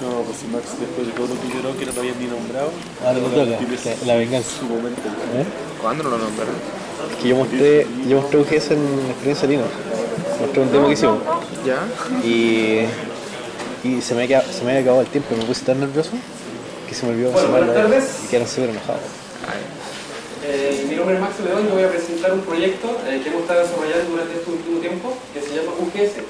No, pues si Max después de todo lo que lloró, que no lo habían ni nombrado. Ahora te toca, tienes la venganza. su momento. ¿Cuándo no lo nombraron? Que yo mostré UGS en experiencia Linux. Mostré un demo que hicimos. ¿Ya? Y se me había acabado el tiempo y me puse tan nervioso que se me olvidó Buenas tardes. y quedaron súper enojados. Mi nombre es Max León y voy a presentar un proyecto que hemos estado desarrollando durante este último tiempo que se llama UGS.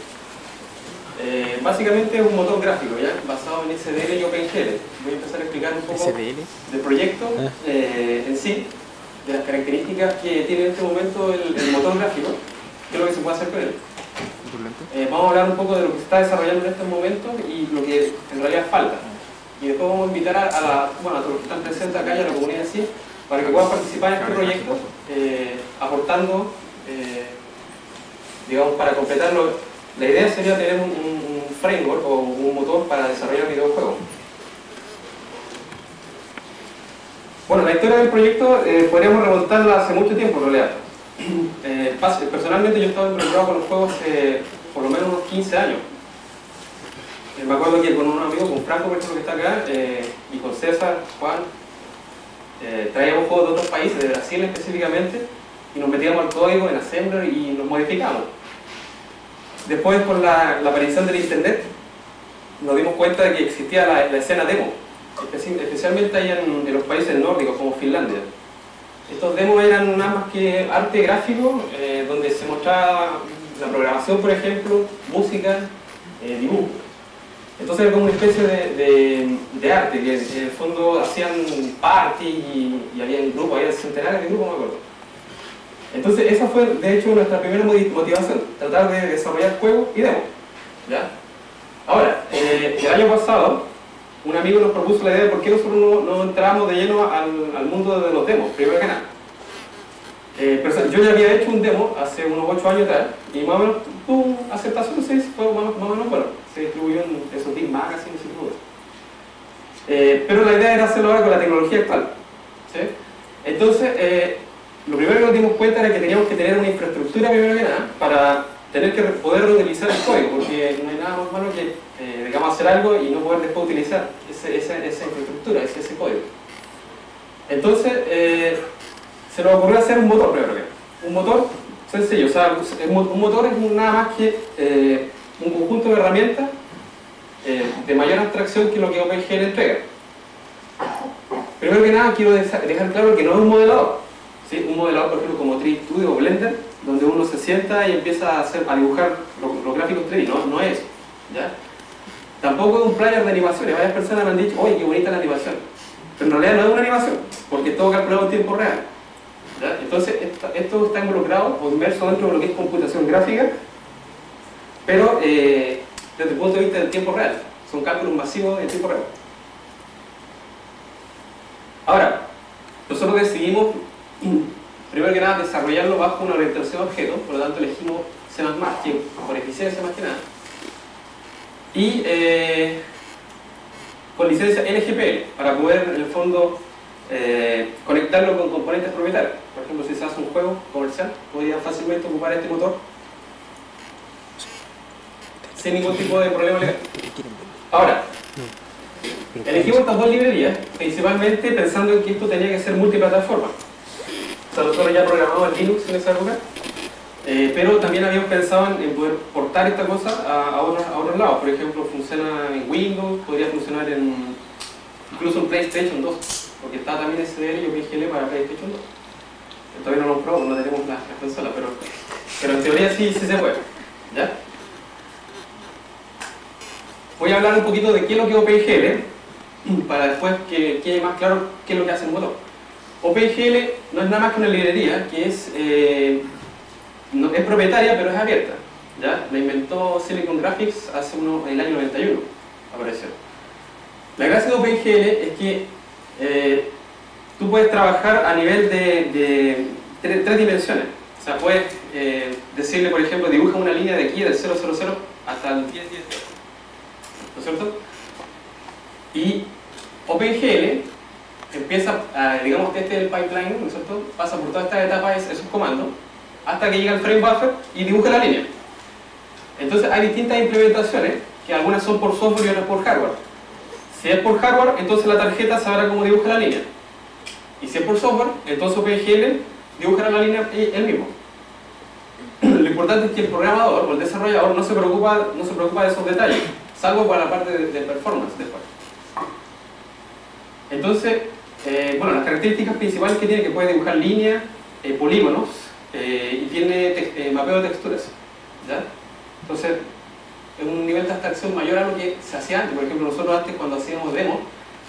Básicamente es un motor gráfico ¿ya? Basado en SDL y OpenGL. Voy a empezar a explicar un poco del proyecto en sí, de las características que tiene en este momento el motor gráfico, qué es lo que se puede hacer con él. Vamos a hablar un poco de lo que se está desarrollando en estos momentos y lo que en realidad falta. Y después vamos a invitar a todos los que están presentes acá y a la comunidad en sí, para que puedan participar en este proyecto, aportando, digamos, para completarlo. La idea sería tener un framework o un motor para desarrollar videojuegos. Bueno, la historia del proyecto podríamos remontarla hace mucho tiempo en realidad. Personalmente yo he estado involucrado con los juegos por lo menos unos 15 años. Me acuerdo que con un amigo, con Franco, por ejemplo, que está acá, y con César, Juan, traíamos juegos de otros países, de Brasil específicamente, y nos metíamos al código en Assembler y los modificamos. Después, con la aparición del internet, nos dimos cuenta de que existía la escena demo, especialmente ahí en los países nórdicos como Finlandia. Estos demos eran nada más que arte gráfico, donde se mostraba la programación, por ejemplo, música, dibujo. Entonces era como una especie de arte, que en el fondo hacían party y había grupos, había centenares de grupos, me acuerdo. Entonces esa fue de hecho nuestra primera motivación, tratar de desarrollar juegos y demos. ¿Ya? Ahora, el año pasado, un amigo nos propuso la idea de por qué nosotros no entramos de lleno al mundo de los demos, primero que nada. Yo ya había hecho un demo hace unos 8 años atrás y más o menos tuvo aceptación, sí, fue más o menos bueno, se distribuyó en esos Big Magazines y todo eso. Pero la idea era hacerlo ahora con la tecnología actual. ¿Sí? Entonces, lo primero que nos dimos cuenta era que teníamos que tener una infraestructura primero que nada para tener que poder reutilizar el código, porque no hay nada más malo que digamos, hacer algo y no poder después utilizar esa infraestructura, ese código. Entonces, se nos ocurrió hacer un motor primero que nada. Un motor sencillo, o sea, un motor es nada más que un conjunto de herramientas de mayor abstracción que lo que OpenGL entrega. Primero que nada quiero dejar claro que no es un modelador. ¿Sí? Un modelador, por ejemplo, como 3D Studio o Blender, donde uno se sienta y empieza a dibujar los gráficos 3D, no es eso. ¿Ya? Tampoco es un player de animaciones. Varias personas me han dicho, oye, qué bonita la animación. Pero en realidad no es una animación, porque es todo calculado en tiempo real. ¿Ya? Entonces, esto está involucrado o inmerso dentro de lo que es computación gráfica, pero desde el punto de vista del tiempo real. Son cálculos masivos en tiempo real. Ahora, nosotros decidimos, primero que nada, desarrollarlo bajo una orientación a objetos, por lo tanto elegimos C++, que por eficiencia más que nada, y con licencia LGPL, para poder, en el fondo, conectarlo con componentes propietarios. Por ejemplo, si se hace un juego comercial, podría fácilmente ocupar este motor sin ningún tipo de problema legal. Ahora, elegimos estas dos librerías, principalmente pensando en que esto tenía que ser multiplataforma. O sea, nosotros ya programamos en Linux en esa época, pero también habíamos pensado en poder portar esta cosa a otros lados. Por ejemplo, funciona en Windows, podría funcionar incluso en PlayStation 2, porque está también SDL y OpenGL para PlayStation 2. Todavía no lo probamos, no tenemos las consolas, pero en teoría sí se puede. ¿Ya? Voy a hablar un poquito de qué es lo que es OpenGL, para después que quede más claro qué es lo que hace el motor. OpenGL no es nada más que una librería que es propietaria, pero es abierta. ¿Ya? La inventó Silicon Graphics en el año 91, apareció. La gracia de OpenGL es que tú puedes trabajar a nivel de tres dimensiones. O sea, puedes decirle, por ejemplo, dibuja una línea de aquí, del 000 hasta el 10, ¿no es cierto? Y OpenGL empieza, digamos, este es el pipeline, ¿no es cierto? Pasa por todas estas etapas, esos comandos, hasta que llega el frame buffer y dibuja la línea. Entonces hay distintas implementaciones, que algunas son por software y otras por hardware. Si es por hardware, entonces la tarjeta sabrá cómo dibujar la línea. Y si es por software, entonces OpenGL dibujará la línea él mismo. Lo importante es que el programador o el desarrollador no se preocupa de esos detalles, salvo para la parte de performance después. Entonces, bueno, las características principales que tiene, que puede dibujar líneas, polígonos, y tiene mapeo de texturas, ¿ya? Entonces, es un nivel de abstracción mayor a lo que se hacía antes. Por ejemplo, nosotros antes, cuando hacíamos demos,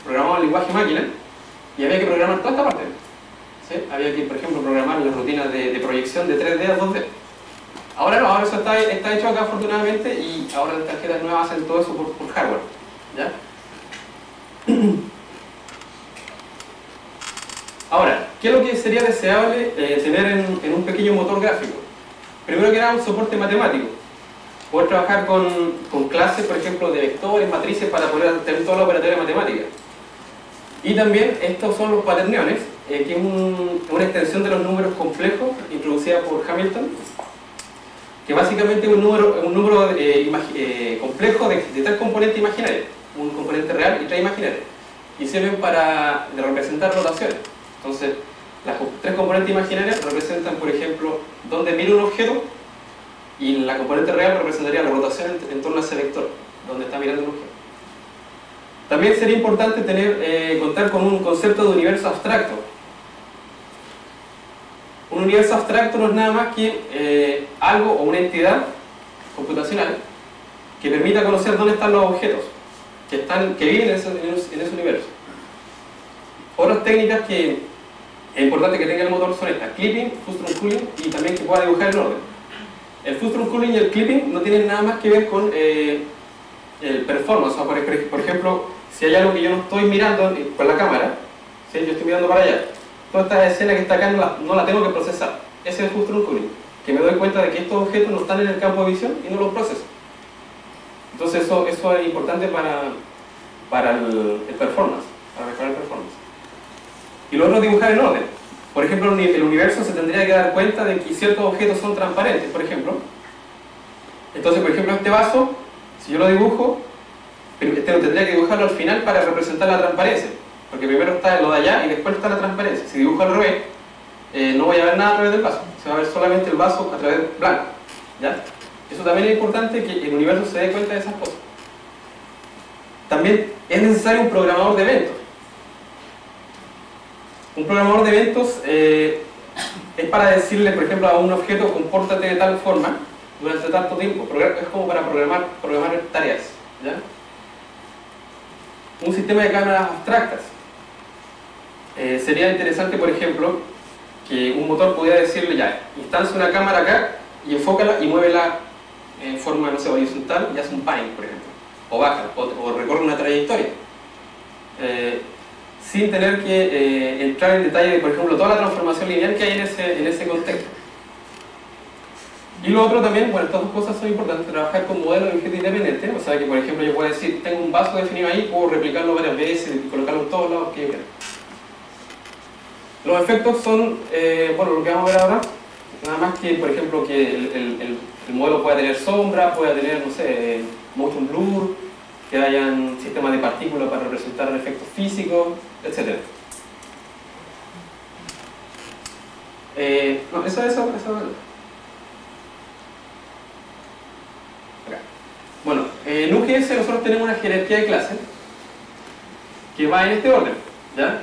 programábamos el lenguaje máquina y había que programar toda esta parte, ¿sí? Había que, por ejemplo, programar las rutinas de proyección de 3D a 2D. Ahora no, ahora eso está hecho acá afortunadamente, y ahora las tarjetas nuevas hacen todo eso por hardware, ¿ya? Ahora, ¿qué es lo que sería deseable tener en un pequeño motor gráfico? Primero que nada, un soporte matemático. Poder trabajar con clases, por ejemplo, de vectores, matrices, para poder tener toda la operatoria matemática. Y también estos son los paterniones, que es una extensión de los números complejos introducida por Hamilton, que básicamente es un número complejo de 3 componentes imaginarios, un componente real y 3 imaginarios, y sirven para representar rotaciones. Entonces, las 3 componentes imaginarias representan, por ejemplo, dónde mira un objeto, y la componente real representaría la rotación en torno a ese vector, donde está mirando el objeto. También sería importante contar con un concepto de universo abstracto. Un universo abstracto no es nada más que algo o una entidad computacional que permita conocer dónde están los objetos que viven en ese universo. Otras técnicas que es importante que tenga el motor son estas: clipping, Fustrun-Culling, y también que pueda dibujar en orden. El Fustrun-Culling y el clipping no tienen nada más que ver con el performance. O sea, por ejemplo, si hay algo que yo no estoy mirando con la cámara, ¿sí? Yo estoy mirando para allá, toda esta escena que está acá no la tengo que procesar. Ese es el Fustrun-Culling, que me doy cuenta de que estos objetos no están en el campo de visión y no los proceso. Entonces eso es importante para el performance, para mejorar el performance. Y lo otro es dibujar en orden. Por ejemplo, el universo se tendría que dar cuenta de que ciertos objetos son transparentes, por ejemplo. Entonces, por ejemplo, este vaso, si yo lo dibujo, tendría que dibujarlo al final para representar la transparencia, porque primero está lo de allá y después está la transparencia. Si dibujo al revés, no voy a ver nada a través del vaso, se va a ver solamente el vaso a través del blanco, ¿ya? Eso también es importante, que el universo se dé cuenta de esas cosas. También es necesario un programador de eventos. Un programador de eventos es para decirle, por ejemplo, a un objeto: compórtate de tal forma durante tanto tiempo. Es como para programar tareas, ¿ya? Un sistema de cámaras abstractas. Sería interesante, por ejemplo, que un motor pudiera decirle: ya, instancia una cámara acá y enfócala y muévela en forma, no sé, horizontal, y hace un panning, por ejemplo, o baja, o recorre una trayectoria, sin tener que entrar en detalle de, por ejemplo, toda la transformación lineal que hay en ese contexto. Y lo otro también, bueno, estas dos cosas son importantes: trabajar con modelos de objetos independientes. O sea, que por ejemplo yo puedo decir, tengo un vaso definido ahí, puedo replicarlo varias veces y colocarlo en todos lados que yo quiera. Los efectos son, bueno, lo que vamos a ver ahora. Nada más que, por ejemplo, que el modelo pueda tener sombra, pueda tener, no sé, motion blur, que hayan sistemas de partículas para representar efectos físicos, etc. No, eso. Acá. Bueno, en UGS nosotros tenemos una jerarquía de clases que va en este orden, ¿ya?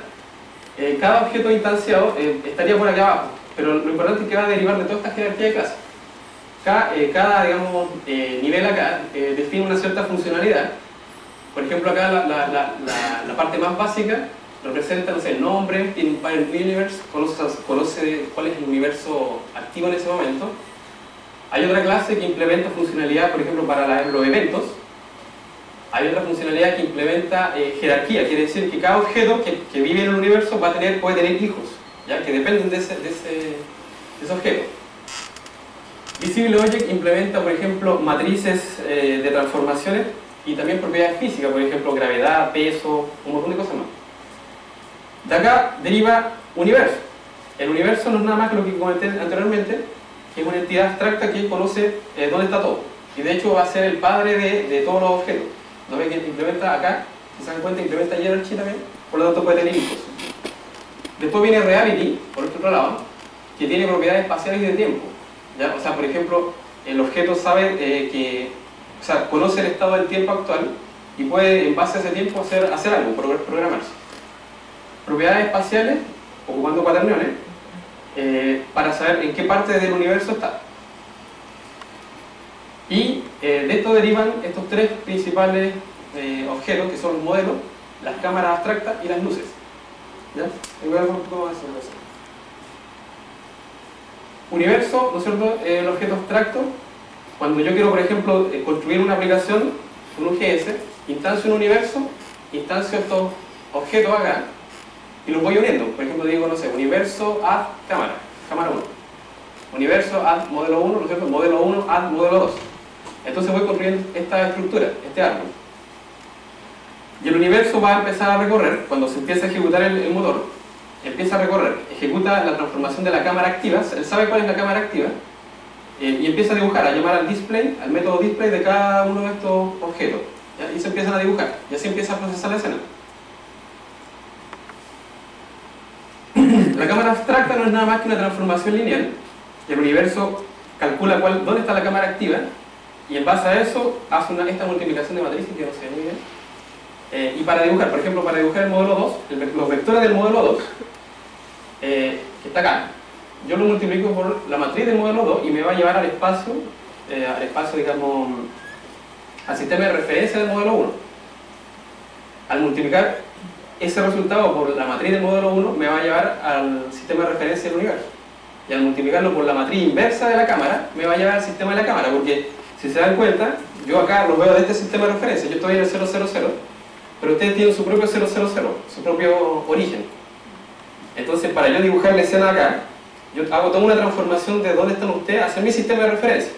Cada objeto instanciado estaría por acá abajo, pero lo importante es que va a derivar de toda esta jerarquía de clases. Cada digamos, nivel acá define una cierta funcionalidad. Por ejemplo, acá la parte más básica representa, no sé, el nombre, tiene un parent universe, conoce cuál es el universo activo en ese momento. Hay otra clase que implementa funcionalidad, por ejemplo, para los eventos. Hay otra funcionalidad que implementa jerarquía, quiere decir que cada objeto que vive en el universo puede tener hijos, ¿ya? Que dependen de ese objeto. Visible Object implementa, por ejemplo, matrices de transformaciones y también propiedades físicas, por ejemplo, gravedad, peso, un montón de cosas más. De acá deriva universo. El universo no es nada más que lo que comenté anteriormente, que es una entidad abstracta que conoce dónde está todo. Y de hecho va a ser el padre de todos los objetos. ¿No ve que implementa acá Si se dan cuenta, implementa hierarchy también, por lo tanto puede tener inputs. Después viene reality, por otro lado, que tiene propiedades espaciales y de tiempo. ¿Ya? O sea, por ejemplo, el objeto sabe o sea, conoce el estado del tiempo actual y puede, en base a ese tiempo, hacer algo, programarse. Propiedades espaciales, ocupando cuaterniones, para saber en qué parte del universo está. Y de esto derivan estos tres principales objetos, que son los modelos, las cámaras abstractas y las luces. ¿Ya? Universo, ¿no es cierto?, el objeto abstracto. Cuando yo quiero, por ejemplo, construir una aplicación con un GS, instancio un universo, instancio estos objetos acá, y los voy uniendo. Por ejemplo, digo, no sé, universo add cámara, cámara 1. Universo add modelo 1, ¿no es cierto?, modelo 1 add modelo 2. Entonces voy construyendo esta estructura, este árbol. Y el universo va a empezar a recorrer, cuando se empieza a ejecutar el motor, empieza a recorrer, ejecuta la transformación de la cámara activa, él sabe cuál es la cámara activa, y empieza a dibujar, a llamar al display, al método display de cada uno de estos objetos. ¿Ya? Y se empiezan a dibujar, y así empieza a procesar la escena. La cámara abstracta no es nada más que una transformación lineal, y el universo calcula dónde está la cámara activa, y en base a eso hace esta multiplicación de matrices que no se ve muy bien. Y para dibujar, por ejemplo, para dibujar el modelo 2, los vectores del modelo 2, que está acá, yo lo multiplico por la matriz del modelo 2 y me va a llevar al espacio, digamos, al sistema de referencia del modelo 1. Al multiplicar ese resultado por la matriz del modelo 1 me va a llevar al sistema de referencia del universo. Y al multiplicarlo por la matriz inversa de la cámara me va a llevar al sistema de la cámara, porque si se dan cuenta, yo acá lo veo de este sistema de referencia, yo estoy en el 000, pero ustedes tienen su propio 000, su propio origen. Entonces, para yo dibujar la escena acá, yo hago toda una transformación de dónde están ustedes hacia mi sistema de referencia.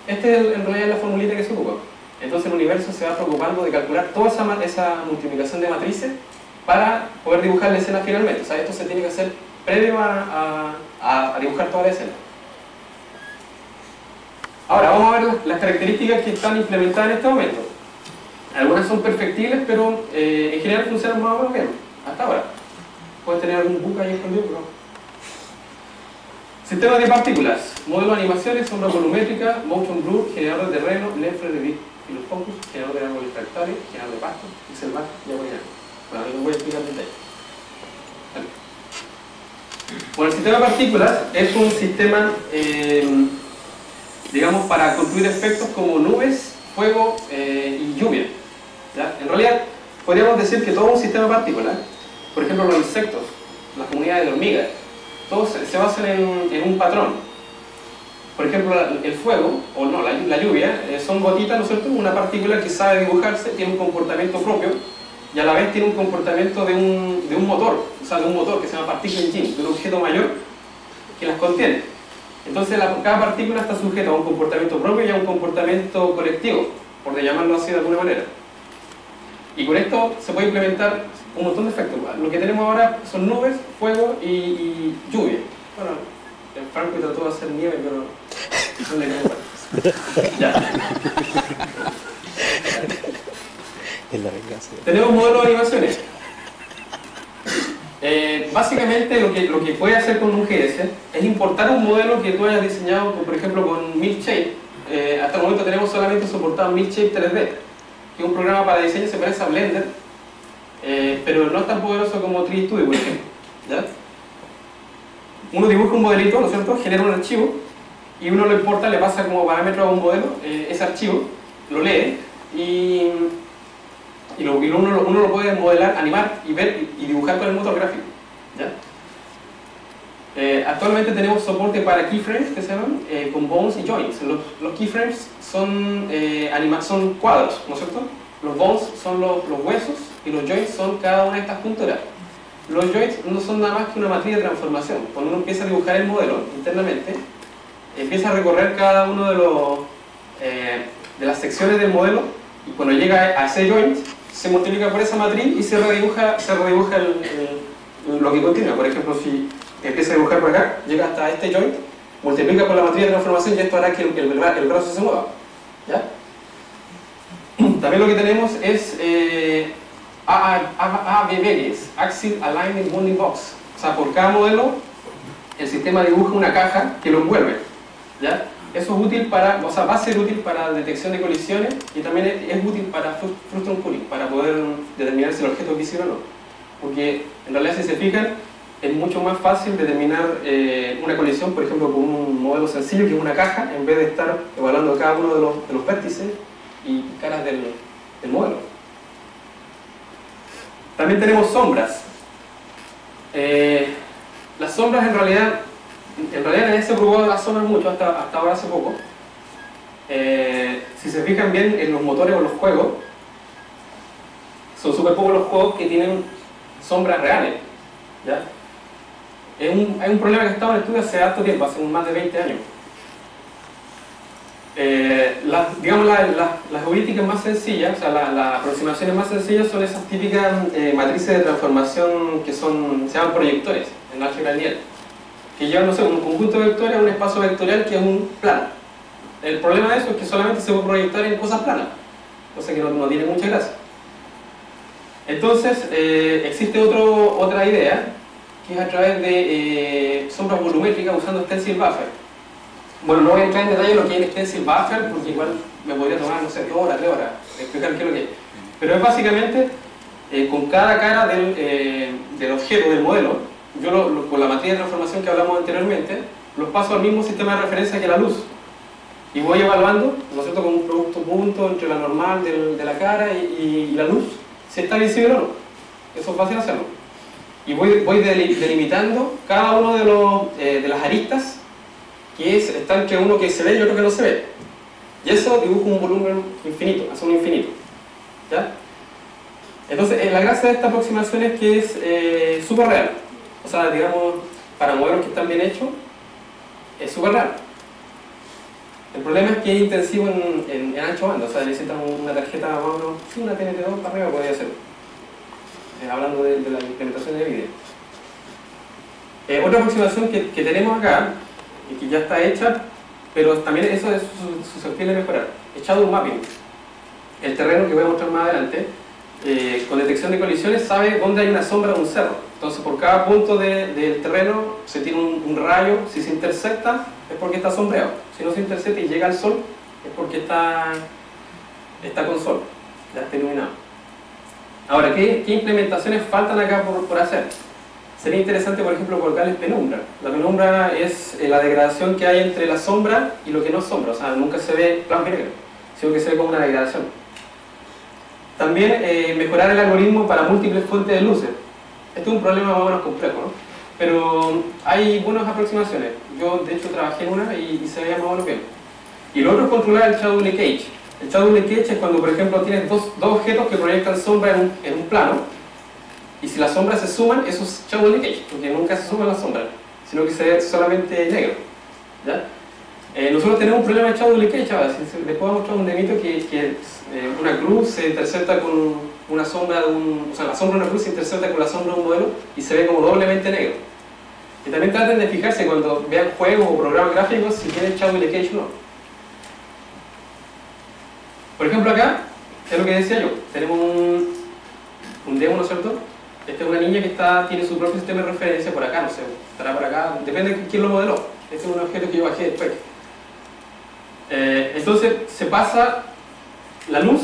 Este es en realidad la formulita que se ocupa. Entonces el universo se va preocupando de calcular toda esa multiplicación de matrices para poder dibujar la escena finalmente. O sea, esto se tiene que hacer previo a dibujar toda la escena. Ahora vamos a ver las características que están implementadas en este momento. Algunas son perfectibles, pero en general funcionan más o menos bien, hasta ahora. Puede tener algún bug ahí escondido, pero... Sistemas de partículas, modelo de animaciones, sombra volumétrica, motion blur, generador de terreno, left, read, focus, generador de árboles fractales, generador de pasto, pixel bar, ya voy a... Bueno, ahí les voy a explicar en detalle. Vale. Bueno, el sistema de partículas es un sistema, digamos, para construir efectos como nubes, fuego y lluvia. ¿Ya? En realidad, podríamos decir que todo un sistema de partículas, por ejemplo, los insectos, las comunidades de hormigas, todos se basan en un patrón. Por ejemplo, el fuego, o no, la lluvia, son gotitas, ¿no es cierto? Una partícula que sabe dibujarse, tiene un comportamiento propio, y a la vez tiene un comportamiento de un motor, o sea, de un motor que se llama particle engine, de un objeto mayor que las contiene. Entonces, cada partícula está sujeta a un comportamiento propio y a un comportamiento colectivo, por llamarlo así de alguna manera. Y con esto se puede implementar un montón de efectos. Lo que tenemos ahora son nubes, fuego y lluvia. Bueno, el Franco trató de hacer nieve, pero no le quedó. Ya. Es la venganza. Tenemos modelos de animaciones. Básicamente lo que puede hacer con un GS es importar un modelo que tú hayas diseñado, por ejemplo, con Milkshape. Hasta el momento tenemos solamente soportado Milkshape 3D, que es un programa para diseño, se parece a Blender, pero no es tan poderoso como 3D Studio, por ejemplo. ¿Ya? Uno dibuja un modelito, ¿no es cierto? Genera un archivo y uno lo importa, le pasa como parámetro a un modelo, ese archivo, lo lee y uno lo puede modelar, animar y ver y dibujar con el motor gráfico. ¿Ya? Actualmente tenemos soporte para keyframes que se llaman con bones y joints. Los keyframes son cuadros, ¿no es cierto? Los bones son los huesos y los joints son cada una de estas punturas. Los joints no son nada más que una matriz de transformación. Cuando uno empieza a dibujar el modelo internamente, empieza a recorrer cada uno de las secciones del modelo y cuando llega a ese joint se multiplica por esa matriz y se redibuja lo que continúa. Por ejemplo, si empieza a dibujar por acá, llega hasta este joint, multiplica por la matriz de transformación y esto hará que el brazo se mueva. ¿Ya? También lo que tenemos es ABB, es Axis Aligned Bounding Box. O sea, por cada modelo, el sistema dibuja una caja que lo envuelve, ¿ya? Eso es útil para, o sea, va a ser útil para detección de colisiones y también es útil para frustum cooling, para poder determinar si el objeto es visible o no. Porque en realidad, si se fijan, es mucho más fácil determinar una colisión, por ejemplo, con un modelo sencillo que es una caja, en vez de estar evaluando cada uno de los vértices y caras del modelo. También tenemos sombras. Las sombras en realidad nadie se preocupó de las sombras mucho hasta ahora hace poco. Si se fijan bien en los motores o los juegos, son súper pocos los juegos que tienen sombras reales, ¿ya? Hay un problema que ha estado en estudio hace harto tiempo, hace más de 20 años. Digamos, las heurísticas más sencillas, o sea, las aproximaciones más sencillas son esas típicas matrices de transformación que se llaman proyectores en álgebra lineal, que llevan, no sé, un conjunto de vectores a un espacio vectorial que es un plano. El problema de eso es que solamente se puede proyectar en cosas planas, cosa que no tiene mucha gracia. Entonces, existe otra idea, que es a través de sombras volumétricas usando stencil buffer. Bueno, no voy a entrar en detalle en lo que es el stencil buffer, porque igual me podría tomar, no sé, 2 horas, 3 horas, explicar qué es lo que es. Pero es básicamente, con cada cara del objeto, del modelo, yo con la matriz de transformación que hablamos anteriormente, los paso al mismo sistema de referencia que la luz. Y voy evaluando, ¿no es cierto?, con un producto punto entre la normal de la cara y la luz, si está visible o no. Eso es fácil hacerlo. Y voy delimitando cada uno de las aristas que está entre uno que se ve y otro que no se ve. Y eso dibuja un volumen infinito, hace un infinito, ¿ya? Entonces, la gracia de esta aproximación es que es súper real. O sea, digamos, para modelos que están bien hechos, es súper real. El problema es que es intensivo en ancho banda, o sea, necesitan una tarjeta, más o menos, sí, una TNT2 para arriba podría ser. Hablando de la implementación de vídeo. Otra aproximación que tenemos acá, y que ya está hecha, pero también eso es susceptible de mejorar, es shadow mapping. El terreno que voy a mostrar más adelante, con detección de colisiones, sabe dónde hay una sombra de un cerro. Entonces, por cada punto del terreno se tiene un rayo. Si se intersecta, es porque está sombreado. Si no se intersecta y llega al sol, es porque está con sol, ya está iluminado. Ahora, ¿qué implementaciones faltan acá por hacer? Sería interesante, por ejemplo, colocarles penumbra. La penumbra es la degradación que hay entre la sombra y lo que no es sombra. O sea, nunca se ve blanco y negro, sino que se ve como una degradación. También mejorar el algoritmo para múltiples fuentes de luces. Este es un problema más o menos complejo, ¿no? Pero hay buenas aproximaciones. Yo, de hecho, trabajé en una y se veía más o menos bien. Y lo otro es controlar el shadow leakage. El shadow leakage es cuando, por ejemplo, tienes dos objetos que proyectan sombra en un plano, y si las sombras se suman, eso es shadow leakage, porque nunca se suman las sombras, sino que se ve solamente negro, ¿ya? Nosotros tenemos un problema de shadow leakage. Ahora, les puedo mostrar un demito que una cruz se intercepta con una sombra o sea, la sombra de una cruz se intercepta con la sombra de un modelo y se ve como doblemente negro. Y también traten de fijarse cuando vean juegos o programas gráficos si tienen shadow leakage o no. Por ejemplo, acá es lo que decía yo, tenemos un demo, ¿no es cierto? Esta es una niña que tiene su propio sistema de referencia por acá, no sé, estará por acá, depende de quién lo modeló. Este es un objeto que yo bajé después. Entonces se pasa la luz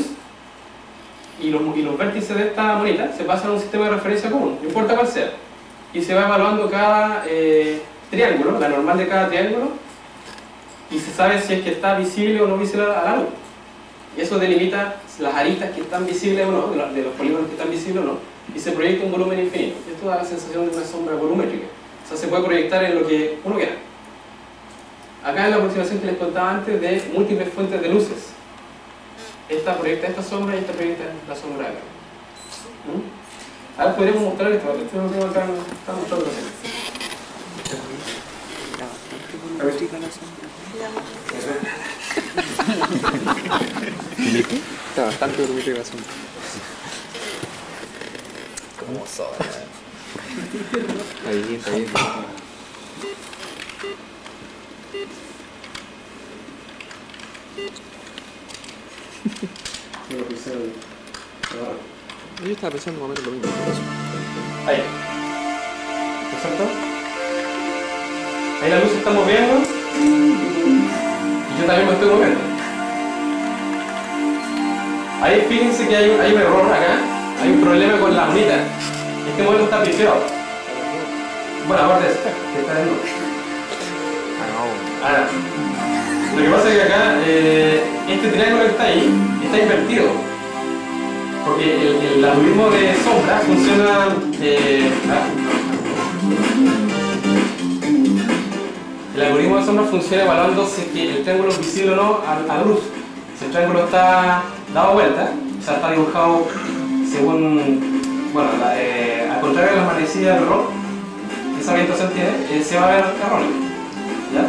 y los vértices de esta monita se pasan a un sistema de referencia común, no importa cuál sea, y se va evaluando cada triángulo, la normal de cada triángulo, y se sabe si es que está visible o no visible a la luz. Y eso delimita las aristas que están visibles o no, de los polígonos que están visibles o no, y se proyecta un volumen infinito. Esto da la sensación de una sombra volumétrica. O sea, se puede proyectar en lo que uno quiera. Acá es la aproximación que les contaba antes de múltiples fuentes de luces. Esta proyecta esta sombra y esta proyecta la sombra acá. Ahora podríamos mostrar esto. Esto es lo que tengo acá. Está mostrando. A ver. Está bastante volumétrica la sombra. ¿Cómo soy? Está bien, está bien. Yo estaba pensando más o menos lo mismo. Ahí. ¿Exacto? Ahí la luz se está moviendo y yo también me estoy moviendo. Ahí fíjense que hay un error acá, hay un problema con la unidad. Este modelo está pifiado. Bueno, aparte de eso, que está desnudo. Ahora, lo que pasa es que acá, este triángulo que está ahí, está invertido. Porque el algoritmo de sombra funciona... el algoritmo de sombra funciona evaluando si el triángulo es visible o no a la luz. Si el triángulo está dado vuelta, o sea, está dibujado según... bueno, al contrario de la manecilla del reloj, esa orientación tiene, se va a ver erróneo. ¿Ya?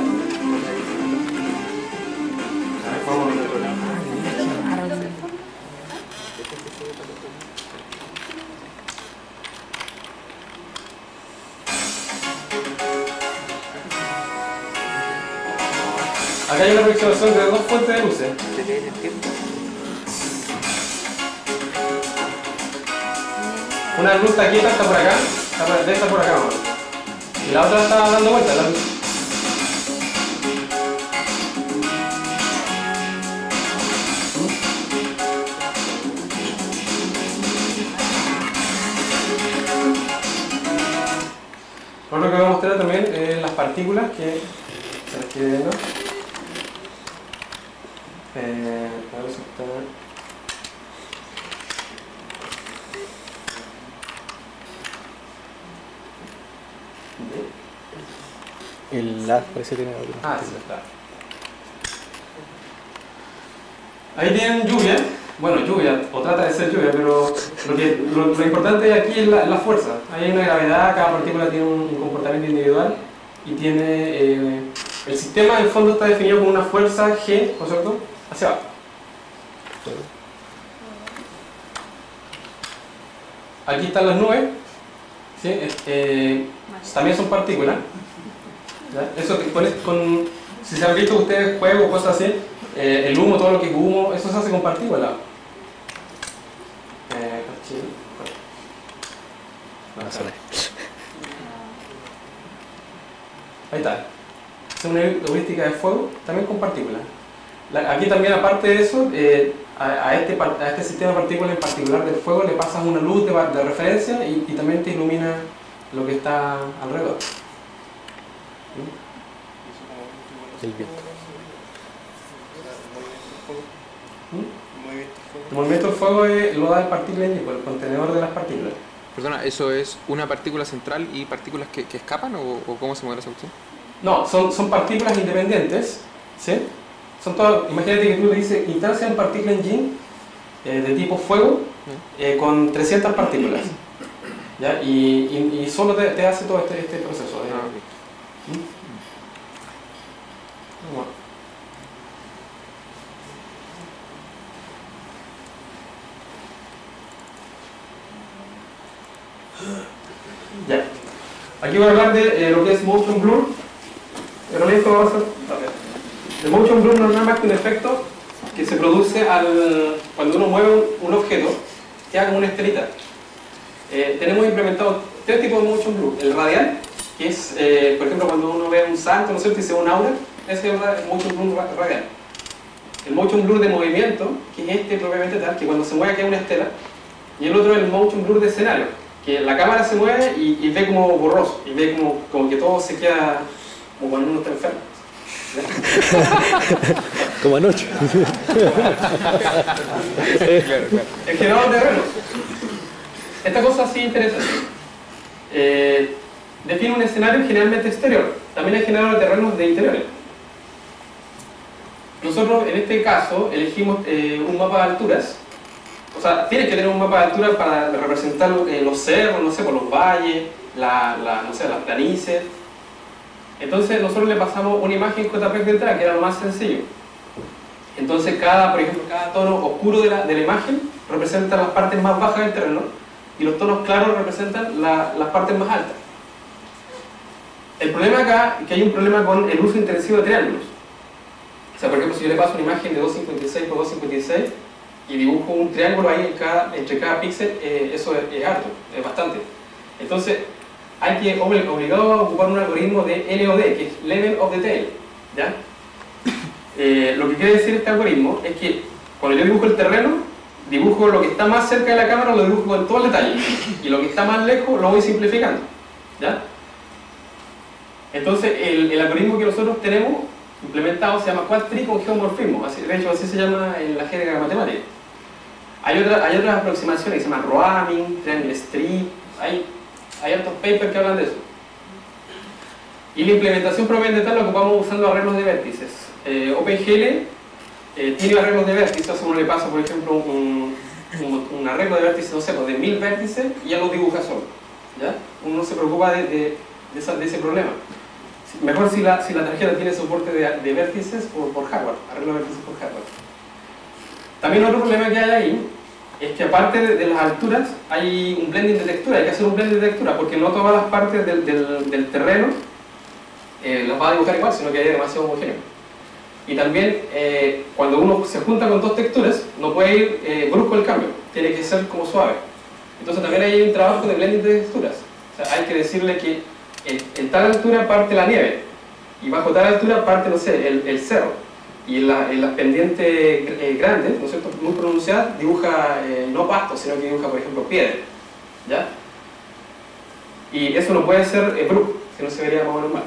Acá hay una aproximación de dos fuentes de luces. Una luz está quieta, está por acá, debe estar por acá ahora. Y la otra está dando vueltas, la luz. Lo otro que voy a mostrar también es las partículas que estoy viendo. A ver si está... El LAD parece que tiene algo. Ah, sí, está. Ahí tienen lluvia. Bueno, lluvia, o trata de ser lluvia, pero lo importante aquí es la fuerza. Ahí hay una gravedad, cada partícula tiene un comportamiento individual y tiene... el sistema en el fondo está definido como una fuerza G, ¿no es cierto?, hacia abajo. Aquí están las nubes, ¿sí? También son partículas. ¿Ya? Eso si se han visto ustedes juegos o cosas así, el humo, todo lo que es humo, eso se hace con partículas. Ahí está. Es una heurística de fuego, también con partículas. Aquí también, aparte de eso, a este sistema de partículas en particular del fuego le pasas una luz de referencia y también te ilumina lo que está alrededor. El viento. ¿Mm? El movimiento del fuego lo da el particle engine, el contenedor de las partículas. Perdona, ¿eso es una partícula central y partículas que escapan o cómo se mueve esa cuestión? No, son partículas independientes, ¿sí? Son todas, imagínate que tú le dices instancia en particle engine de tipo fuego con 300 partículas, ¿ya? Y solo te hace todo este proceso. Okay. Bueno. Ya. Aquí voy a hablar de lo que es motion blur. Pero esto va a ser... El motion blur no es nada más que un efecto que se produce cuando uno mueve un objeto que haga una estelita. Tenemos implementado tres tipos de motion blur. El radial, que es, por ejemplo, cuando uno ve un salto, ¿no es cierto?, y se ve un aura, ese es el motion blur radial. El motion blur de movimiento, que es este propiamente tal, que cuando se mueve queda una estela. Y el otro es el motion blur de escenario, que la cámara se mueve y ve como borroso, y ve como que todo se queda como cuando uno está enfermo. Como anoche. Claro. El generador de terrenos. Esta cosa sí interesante. Define un escenario generalmente exterior. También hay generador de terrenos de interiores. Nosotros en este caso elegimos un mapa de alturas. O sea, tienes que tener un mapa de alturas para representar los cerros, no sé, por los valles, no sé, las planicies. Entonces nosotros le pasamos una imagen JPEG de entrada, que era lo más sencillo. Entonces por ejemplo, cada tono oscuro de la imagen representa las partes más bajas del terreno y los tonos claros representan las partes más altas. El problema acá es que hay un problema con el uso intensivo de triángulos. O sea, por ejemplo, si yo le paso una imagen de 256 por 256, y dibujo un triángulo ahí entre cada píxel, eso es harto, es bastante. Entonces, hay que obligado a ocupar un algoritmo de LOD, que es Level of Detail, ¿ya? Lo que quiere decir este algoritmo es que cuando yo dibujo el terreno, dibujo lo que está más cerca de la cámara, lo dibujo con todo el detalle, y lo que está más lejos lo voy simplificando, ¿ya? Entonces, el algoritmo que nosotros tenemos implementado se llama Quad Tree con geomorfismo, de hecho así se llama en la jerga matemática. Hay otras aproximaciones que se llaman roaming, triangle strip, hay otros papers que hablan de eso. Y la implementación propiamente tal la ocupamos usando arreglos de vértices. OpenGL tiene arreglos de vértices, a uno le pasa por ejemplo un arreglo de vértices, no sé, de 1000 vértices y ya lo dibuja solo, ¿ya? Uno no se preocupa de ese problema. Mejor si la tarjeta tiene soporte de vértices por hardware, arreglo de vértices por hardware. También otro problema que hay ahí es que aparte de las alturas hay un blending de textura, hay que hacer un blending de textura porque no todas las partes del terreno las va a dibujar igual, sino que hay demasiado homogéneo. Y también cuando uno se junta con dos texturas no puede ir brusco el cambio, tiene que ser como suave. Entonces también hay un trabajo de blending de texturas, o sea, hay que decirle que en tal altura parte la nieve y bajo tal altura parte, no sé, el cerro, y en las pendientes grandes, ¿no es cierto?, muy pronunciadas, dibuja no pasto, sino que dibuja, por ejemplo, piedra, ¿ya? Y eso no puede ser brusco, si no se vería más o menos mal.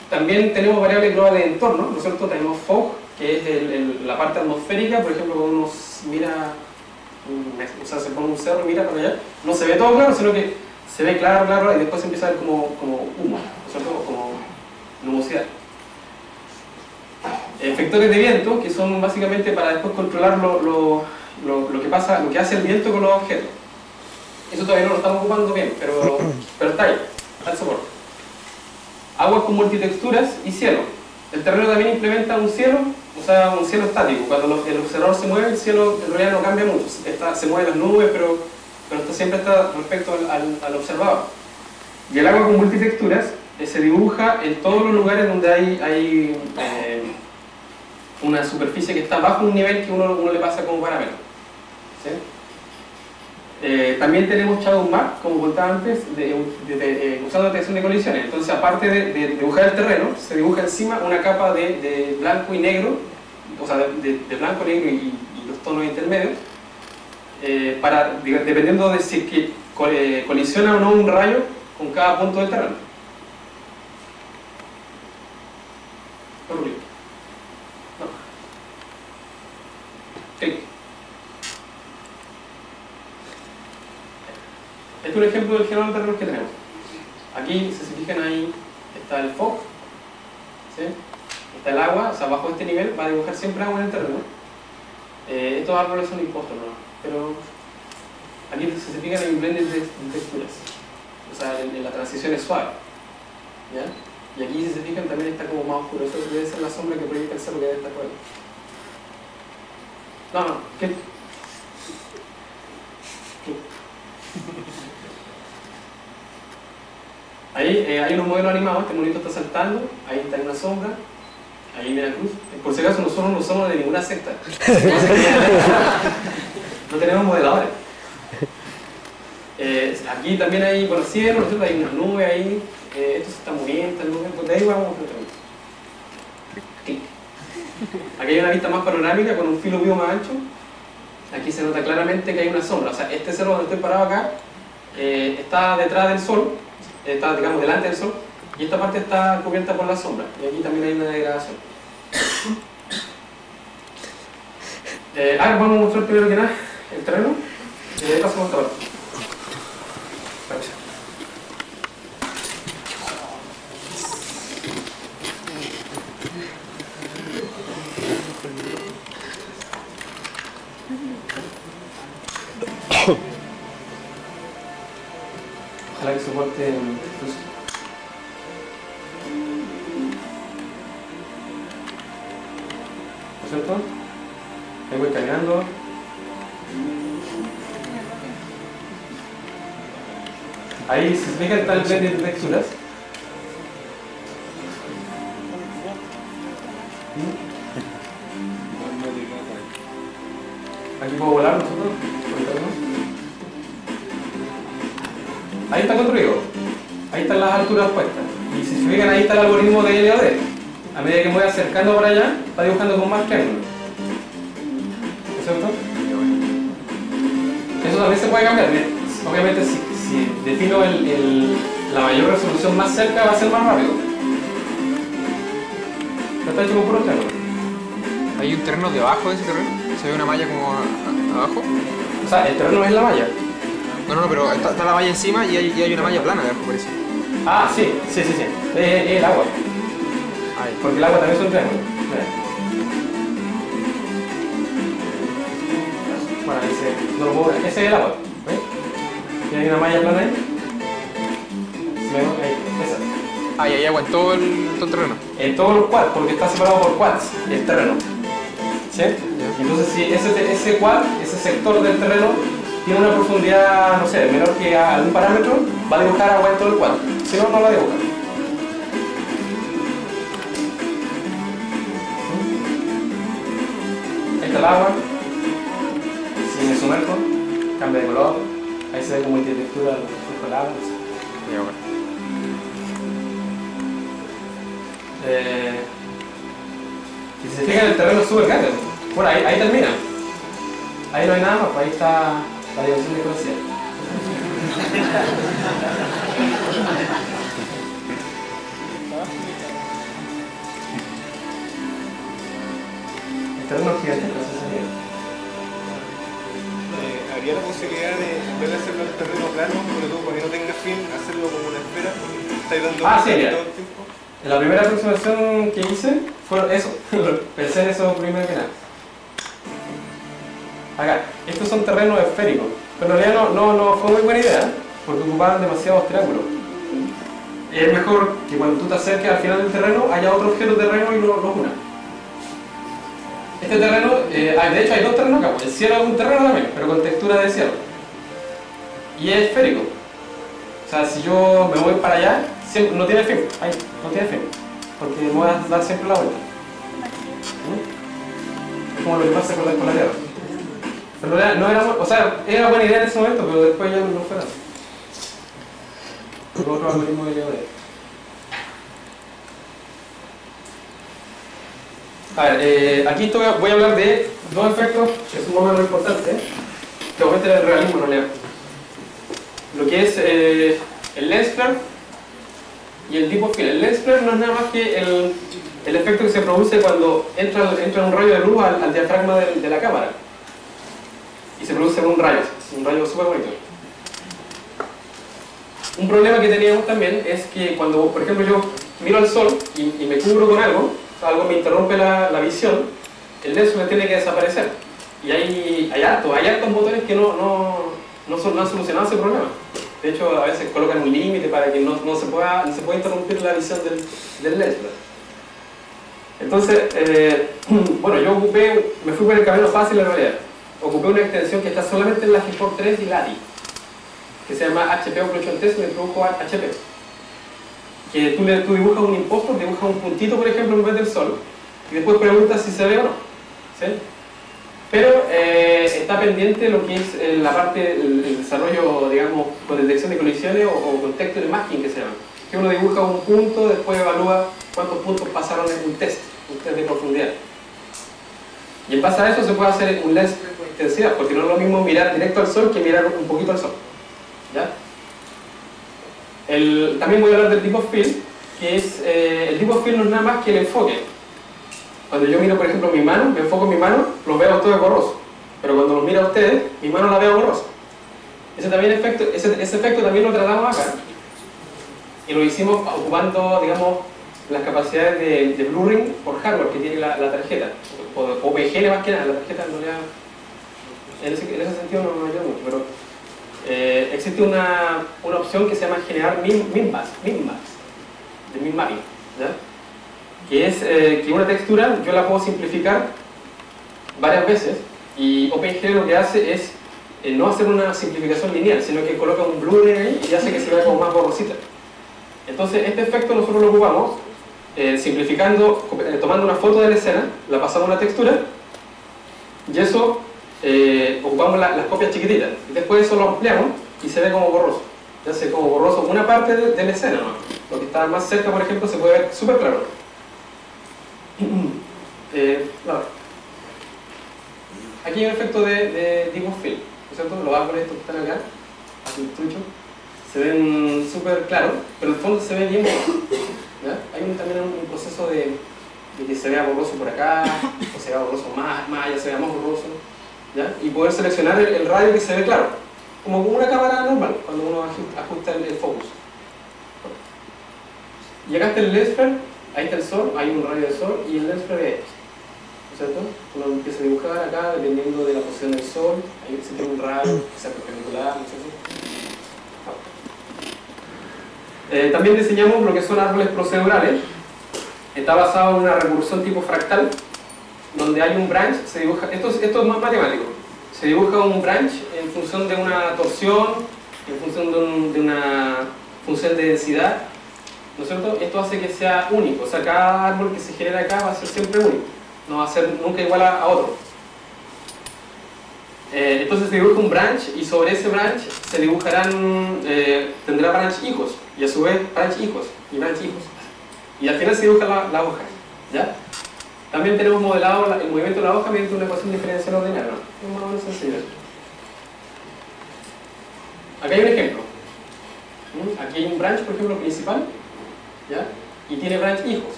También tenemos variables globales de entorno, ¿no es cierto? Tenemos fog, que es la parte atmosférica, por ejemplo, cuando uno mira, o sea, se pone un cerro y mira para allá, no se ve todo claro, sino que se ve claro, y después se empieza a ver como humo, ¿no es cierto? Como nubosidad. Efectores de viento, que son básicamente para después controlar lo que hace el viento con los objetos. Eso todavía no lo estamos ocupando bien, pero está ahí, está el soporte. Aguas con multitexturas y cielo. El terreno también implementa un cielo, o sea, un cielo estático. Cuando el observador se mueve, el cielo en realidad no cambia mucho. Se mueven las nubes, pero siempre está respecto al observador. Y el agua con multitexturas se dibuja en todos los lugares donde hay una superficie que está bajo un nivel que uno le pasa como parámetro, ¿sí? También tenemos Shadow Map, como contaba antes, usando detección de colisiones. Entonces, aparte de dibujar el terreno, se dibuja encima una capa de blanco y negro, o sea, de blanco, negro y los tonos intermedios, dependiendo de si colisiona o no un rayo con cada punto del terreno. No. Clic. Este es un ejemplo del genoma de terrenos que tenemos. Aquí, si se fijan, ahí está el fog, ¿sí? Está el agua, o sea, bajo este nivel va a dibujar siempre agua en el terreno. Estos árboles son impostos, ¿no? Pero aquí, si se fijan, hay un blend de texturas, o sea, la transición es suave, ¿ya? Y aquí, si se fijan, también está como más oscuro. Eso debe ser la sombra que proyecta el cerro que debe estar por ahí. No, ¿qué? Ahí hay unos modelos animados, este monito está saltando, ahí está una sombra, ahí viene la cruz. Por si acaso nosotros no somos de ninguna secta. No tenemos modeladores. Aquí también hay, bueno, cielo, ¿no es cierto? Hay unas nubes ahí, esto se está moviendo, esta nube, pues de ahí vamos a clic. Aquí hay una vista más panorámica con un filo vivo más ancho. Aquí se nota claramente que hay una sombra, o sea, este cerro donde estoy parado acá está detrás del sol, está, digamos, delante del sol, y esta parte está cubierta por la sombra, y aquí también hay una degradación. Vamos a mostrar primero que nada el terreno, y de ahí pasamos a esta parte. Ojalá que soporte luz. ¿No es cierto? Ahí voy cargando. Ahí, si se fijan, está el blend de texturas. puedo volar nosotros. Ahí está construido. Ahí están las alturas puestas. Y si se fijan, ahí está el algoritmo de LOD. A medida que me voy acercando para allá, va dibujando con más triángulos. ¿Cierto? Eso también se puede cambiar. Obviamente, si defino la mayor resolución más cerca, va a ser más rápido. Pero está hecho con puro triángulo. ¿Hay un terreno debajo de ese terreno? ¿Se ve una malla como abajo? O sea, el terreno es la malla. No, pero está la malla encima y hay una malla plana debajo, parece. Ah, sí. Es el agua. Ahí. Porque el agua también es un triángulo. Bueno, no lo puedo ver. Ese es el agua. ¿Ves? Y hay una malla plana ahí. Ahí, esa. Y hay agua en todo el terreno. En todos los quads, porque está separado por quads el terreno. ¿Sí? Entonces, si ese quad, ese sector del terreno, tiene una profundidad, no sé, menor que a algún parámetro, va a dibujar agua en todo el quad. Si no, no la dibuja. Ahí está el agua. Si me sumerjo, cambia de color. Ahí se ve como arquitectura del agua. Si se fijan, el terreno es súper grande. Bueno, ahí termina. Ahí no hay nada más, pues ahí está la dimensión diferencial. El terreno es gigante, no sé si ¿Habría la posibilidad de, en vez de hacerlo en terreno plano, sobre todo para que no tenga fin, hacerlo como una esfera? ¿Estáis dando sí, todo mira. el tiempo? La primera aproximación que hice fue eso. Pensé en eso primero que nada. Acá, estos son terrenos esféricos, pero en realidad no fue muy buena idea, porque ocupaban demasiados triángulos. Es mejor que cuando tú te acerques al final del terreno haya otro objeto terreno y los una. Este terreno, de hecho hay dos terrenos acá, el cielo es un terreno también, pero con textura de cielo. Y es esférico. O sea, si yo me voy para allá, siempre, no tiene fin, ahí, no tiene fin, porque me voy a dar siempre la vuelta. Es como lo que pasa con la Tierra. Pero no era, o sea, era buena idea en ese momento, pero después ya no fue nada. Por otro algoritmo de LOD. A ver, aquí voy a hablar de dos efectos que son más o menos importantes, que aumentan el realismo en realidad. Lo que es el lens flare y el depth of field. El lens flare no es nada más que el efecto que se produce cuando entra un rayo de luz al diafragma de la cámara. Y se produce un rayo súper bonito. Un problema que teníamos también es que cuando, por ejemplo, yo miro al sol y me cubro con algo, o sea, algo me interrumpe la visión, el lens flare tiene que desaparecer. Y hay hartos botones que no han solucionado ese problema. De hecho, a veces colocan un límite para que no se pueda interrumpir la visión del lens flare. Entonces, bueno, me fui por el camino fácil en realidad. Ocupé una extensión que está solamente en la GeForce 3 y LATI, que se llama HP Occlusion Test, me introdujo HP. Que tú dibujas un impostor, dibujas un puntito, por ejemplo, en vez del sol, y después preguntas si se ve o no. ¿Sí? Pero está pendiente lo que es la parte, el desarrollo, digamos, con detección de colisiones o con texture masking, que se llama. Que uno dibuja un punto, después evalúa cuántos puntos pasaron en un test de profundidad. Y en base a eso se puede hacer un lens con intensidad, porque no es lo mismo mirar directo al sol que mirar un poquito al sol. ¿Ya? También voy a hablar del depth of field, que es, el depth of field no es nada más que el enfoque. Cuando yo miro, por ejemplo, mi mano, me enfoco en mi mano, los veo todos borrosos. Pero cuando los miro a ustedes, mi mano la veo borrosa. Ese efecto también lo tratamos acá. Y lo hicimos ocupando, digamos, las capacidades de blurring por hardware que tiene la tarjeta. O PGL más que nada, la tarjeta no le da... En ese sentido no ayuda mucho, pero existe una opción que se llama generar min-maps, de min-mapping, ¿ya? Que es que una textura yo la puedo simplificar varias veces, y OpenGL lo que hace es no hacer una simplificación lineal, sino que coloca un blurring ahí y hace que se vea como más borrosita. Entonces este efecto nosotros lo ocupamos simplificando, tomando una foto de la escena, la pasamos a una textura, y eso ocupamos las copias chiquititas. Y después eso lo ampliamos y se ve como borroso. Ya se ve como borroso una parte de la escena, ¿no? Lo que está más cerca, por ejemplo, se puede ver súper claro. Claro. Aquí hay un efecto de deep of field, ¿no es cierto? Los árboles estos que están acá, así truchos, se ven súper claros, pero en el fondo se ve bien borroso. ¿Ya? Hay también un proceso de que se vea borroso por acá, o se vea borroso más allá, se vea más borroso, ¿ya? Y poder seleccionar el radio que se ve claro, como con una cámara normal, cuando uno ajusta el focus. Y acá está el lens flare, ahí está el sol, hay un rayo de sol y el lens flare es esto, ¿no es cierto? Uno empieza a dibujar acá dependiendo de la posición del sol, ahí se tiene un rayo que sea perpendicular, ¿no es cierto? También diseñamos lo que son árboles procedurales. Está basado en una recursión tipo fractal, donde hay un branch, se dibuja, esto es más matemático, se dibuja un branch en función de una torsión, en función de una función de densidad, ¿no es cierto? Esto hace que sea único, o sea, cada árbol que se genera acá va a ser siempre único, no va a ser nunca igual a otro. Entonces se dibuja un branch y sobre ese branch se dibujarán, tendrá branch hijos, y a su vez branch hijos, y branch hijos. Y al final se dibuja la hoja, ¿ya? También tenemos modelado el movimiento de la hoja mediante una ecuación diferencial ordinaria, ¿no? Es más o menos sencillo. Acá hay un ejemplo. Aquí hay un branch, por ejemplo, principal, ¿ya? Y tiene branch hijos.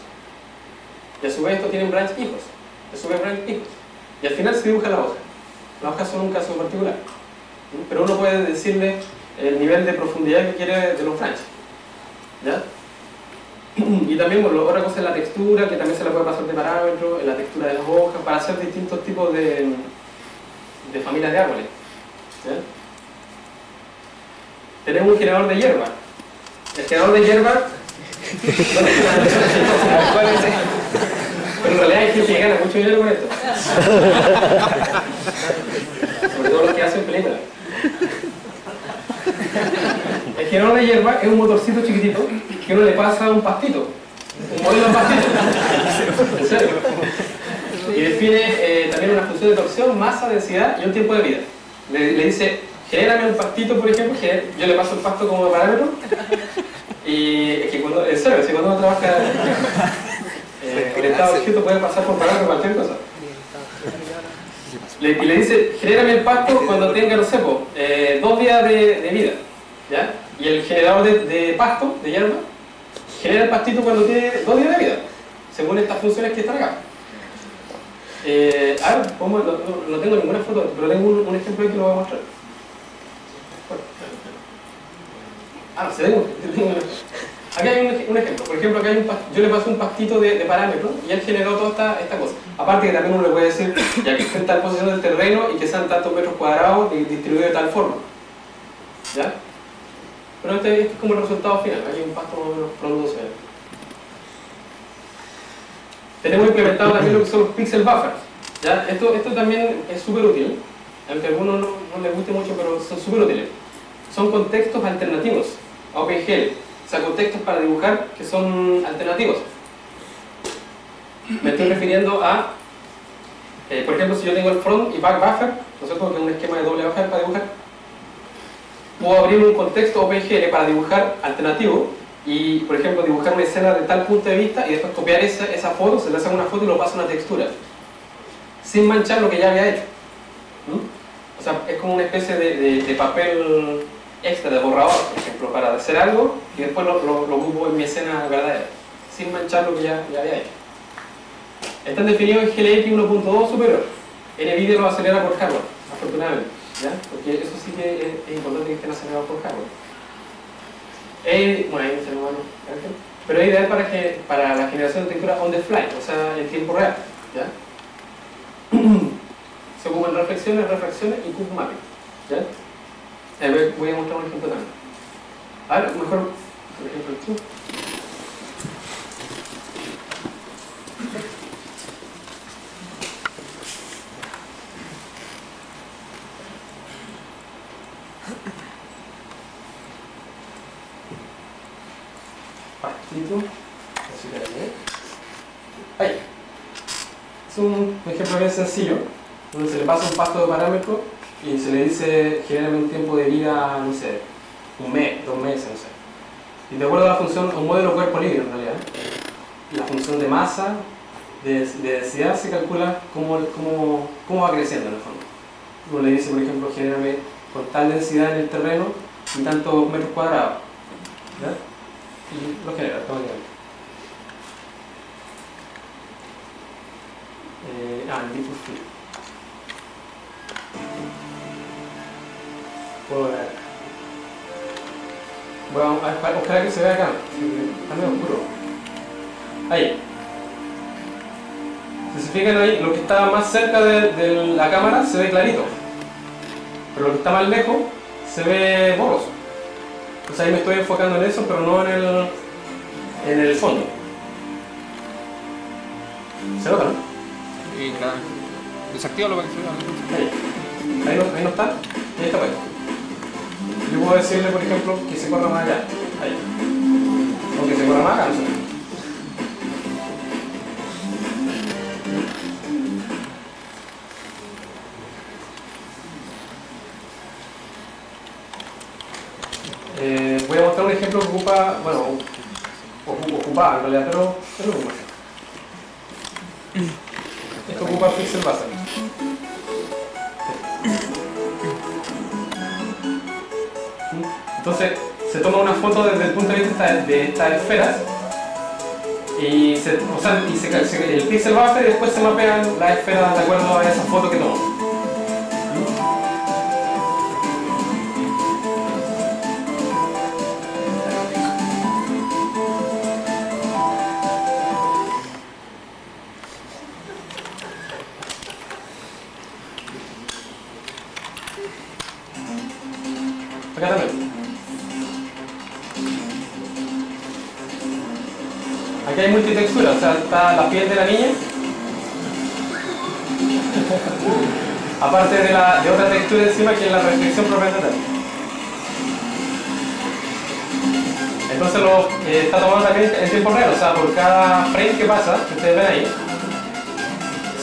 Y a su vez esto tiene branch hijos. Y a su vez branch hijos. Y al final se dibuja la hoja. Las hojas son un caso particular. Pero uno puede decirle el nivel de profundidad que quiere de los branches, ¿ya? Y también, bueno, otra cosa es la textura, que también se la puede pasar de parámetro, la textura de las hojas, para hacer distintos tipos de familias de árboles, ¿ya? Tenemos un generador de hierba. El generador de hierba... Pero en realidad hay gente que gana mucho dinero con esto. Sobre todo los que hacen películas. El generador de hierba es un motorcito chiquitito que uno le pasa un pastito, un modelo de pastito, en serio, y define también una función de torsión, masa, densidad y un tiempo de vida. Le dice, genérame un pastito, por ejemplo, yo le paso el pasto como parámetro, y es que cuando, en serio, si cuando uno trabaja orientado a objeto puede pasar por parámetro cualquier cosa. Y le dice, genérame el pasto cuando tenga, no sé, 2 días de vida, ¿ya? Y el generador de pasto, de hierba, genera el pastito cuando tiene 2 días de vida, según estas funciones que están acá. A ver, no tengo ninguna foto, pero tengo un ejemplo ahí que lo voy a mostrar. No sé, tengo acá hay un ejemplo. Por ejemplo, acá hay yo le paso un pastito de parámetros y él generó toda esta cosa. Aparte que también uno le puede decir ya que esté en tal posición del terreno y que sean tantos metros cuadrados y distribuido de tal forma, ¿ya? Pero este es como el resultado final. Aquí hay un pasto más o menos frondoso. Tenemos implementado también lo que son los pixel buffers, ¿ya? Esto también es súper útil, aunque a algunos no les guste mucho, pero son súper útiles. Son contextos alternativos a OpenGL, o sea, contextos para dibujar que son alternativos. Me estoy refiriendo a, por ejemplo, si yo tengo el front y back buffer, ¿no es cierto? Que es un esquema de doble buffer para dibujar. Puedo abrir un contexto OpenGL para dibujar alternativo y, por ejemplo, dibujar una escena de tal punto de vista y después copiar esa foto, se le hace una foto y lo paso a una textura, sin manchar lo que ya había hecho. O sea, es como una especie de papel extra, de borrador, por ejemplo, para hacer algo y después lo ocupo en mi escena verdadera, sin manchar lo que ya había hecho. Están definidos en GLX 1.2 superior. NVIDIA lo acelera por hardware, afortunadamente, ¿ya? Porque eso sí que es importante que estén acelerados por hardware. Bueno, ahí no se lo van a ver, pero es ideal para la generación de textura on the fly, o sea, en tiempo real, ¿ya? Se ocupan reflexiones y cube mapping, ¿ya? Voy a mostrar un ejemplo también. Ahora, mejor, por ejemplo, el cube. Pastito, así que ahí. Es un ejemplo bien sencillo, donde se le pasa un pasto de parámetro y se le dice generalmente un tiempo de vida, no sé, un mes, 2 meses, no sé. Y de acuerdo a la función, un modelo cuerpo libre en realidad, la función de masa, de densidad se calcula cómo va creciendo en el fondo. Uno le dice, por ejemplo, genérame con tal densidad en el terreno y tantos metros cuadrados. ¿Ya? Y lo genera automáticamente. El default field. Puedo ver. Bueno, ojalá que se vea acá. Está medio oscuro. Ahí. Si se fijan ahí, lo que está más cerca de la cámara se ve clarito. Pero lo que está más lejos se ve borroso. Entonces ahí me estoy enfocando en eso, pero no en el fondo. ¿Se nota, no? Y claro, desactívalo para que se vea. Ahí no está. Ahí está, pues. Yo puedo decirle, por ejemplo, que se corra más allá. Ahí. O que se corra más acá, no sé. Voy a mostrar un ejemplo que ocupa, bueno, ocupaba en realidad, pero es lo mismo. Esto ocupa pixel base. Entonces, se toma una foto desde el punto de vista de estas esferas y el pixel buffer y después se mapean las esferas de acuerdo a esa foto que tomó. Acá también. Aquí hay multitextura, o sea, está la piel de la niña. Aparte de otra textura encima que es la reflexión propiamente tal. Entonces está tomando también en tiempo real, o sea, por cada frame que pasa, que ustedes ven ahí,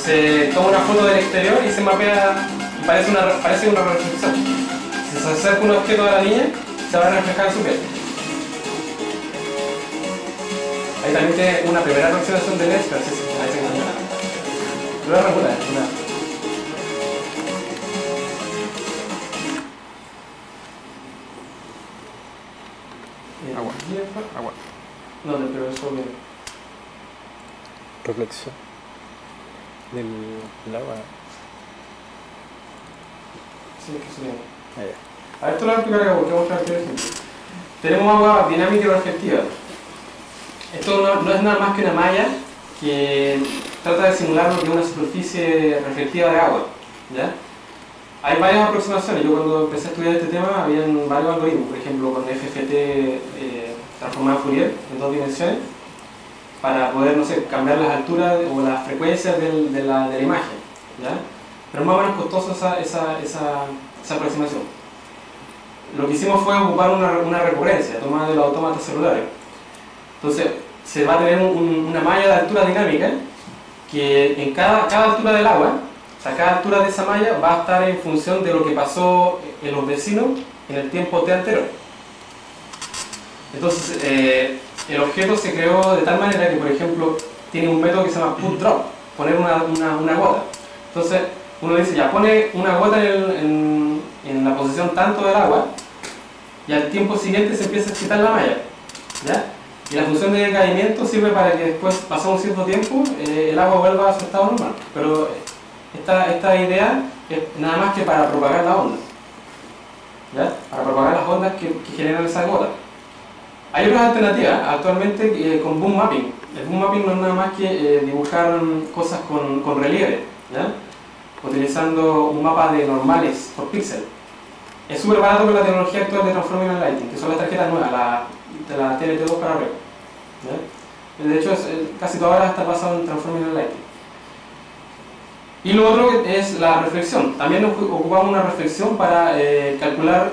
se toma una foto del exterior y se mapea y parece una reflexión. Si se acerca un objeto de la niña, se va a reflejar en su piel. Ahí también tiene una primera aproximación del lens, pero ahí se encuentra. No es regular, nada. Agua. No, pero eso bien. Reflexión del agua. Sí, que eso bien. Ah, A esto lo voy a explicar acá porque vamos a ver ejemplo. Tenemos agua dinámica y reflectiva. Esto no es nada más que una malla que trata de simular lo que es una superficie reflectiva de agua. ¿Ya? Hay varias aproximaciones. Yo cuando empecé a estudiar este tema habían varios algoritmos, por ejemplo con FFT transformado en Fourier en 2 dimensiones para poder, no sé, cambiar las alturas o las frecuencias de la imagen. ¿Ya? Pero es más o menos costoso esa aproximación. Lo que hicimos fue ocupar una recurrencia tomada de los autómatas celulares. Entonces se va a tener una malla de altura dinámica que en cada altura del agua, o sea, cada altura de esa malla va a estar en función de lo que pasó en los vecinos en el tiempo t anterior. Entonces el objeto se creó de tal manera que, por ejemplo, tiene un método que se llama put drop, poner una gota. Entonces uno dice, ya pone una gota en la posición tanto del agua y al tiempo siguiente se empieza a excitar la malla. ¿Ya? Y la función de decaimiento sirve para que después, pasado un cierto tiempo, el agua vuelva a su estado normal. Pero esta idea es nada más que para propagar la onda. ¿Ya? Para propagar las ondas que generan esa gota. Hay otras alternativas actualmente con boom mapping. El boom mapping no es nada más que dibujar cosas con relieve, ¿ya? Utilizando un mapa de normales por píxel. Es súper barato con la tecnología actual de Transforming and Lighting, que son las tarjetas nuevas, de la TNT2 para arriba. ¿Ya? De hecho, casi todo ahora está basado en Transforming and Lighting. Y lo otro es la reflexión. También ocupamos una reflexión para calcular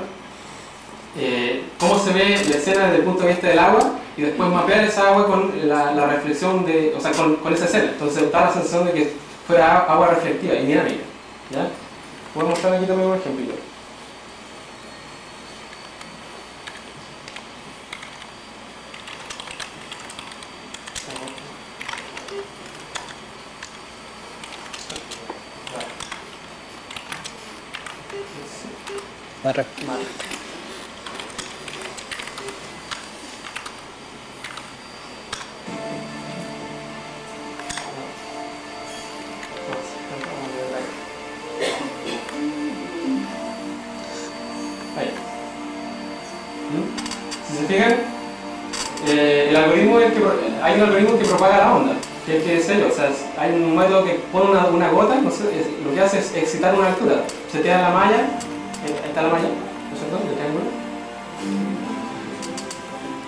cómo se ve la escena desde el punto de vista del agua y después mapear esa agua con la reflexión o sea, con esa escena. Entonces da la sensación de que fuera agua reflectiva y dinámica. ¿Ya? Voy a mostrar aquí también un ejemplo. Más rápido. Vale. Ahí. Si se fijan, el algoritmo es que hay un algoritmo que propaga la onda, que es que es ello, o sea, hay un método que pone una gota, no sé, lo que hace es excitar una altura, se te da la malla, ahí está la malla, ¿no es cierto?, del triángulo,